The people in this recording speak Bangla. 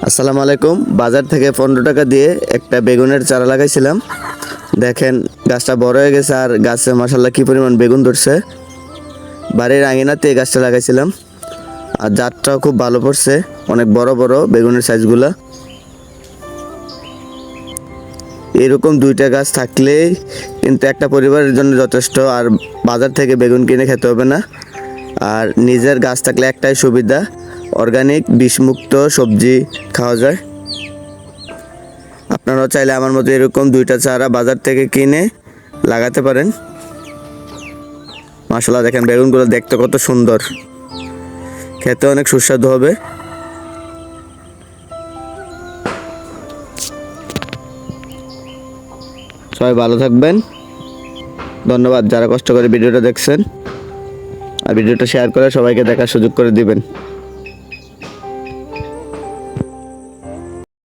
আসসালামু আলাইকুম। বাজার থেকে 15 টাকা দিয়ে একটা বেগুনের চারা লাগাইছিলাম। দেখেন গাছটা বড় হয়ে গেছে আর গাছে মাশাআল্লাহ কি পরিমাণ বেগুন ধরছে। বাড়ির আঙিনাতে এই গাছটা লাগাইছিলাম আর জাতটাও খুব ভালো পড়ছে, অনেক বড় বড় বেগুনের সাইজগুলা। এরকম 2টা গাছ থাকলেই কিন্তু একটা পরিবারের জন্য যথেষ্ট, আর বাজার থেকে বেগুন কিনে খেতে হবে না। আর নিজের গাছ থাকলে একটাই সুবিধা, অর্গানিক বিষমুক্ত সবজি খাওয়া যায়। আপনারাও চাইলে আমার মতো এরকম 2টা চারা বাজার থেকে কিনে লাগাতে পারেন। মাশাআল্লাহ দেখেন বেগুনগুলো দেখতে কত সুন্দর, খেতে অনেক সুস্বাদু হবে। সবাই ভালো থাকবেন, ধন্যবাদ যারা কষ্ট করে ভিডিওটা দেখছেন, আর ভিডিওটা শেয়ার করে সবাইকে দেখার সুযোগ করে দিবেন।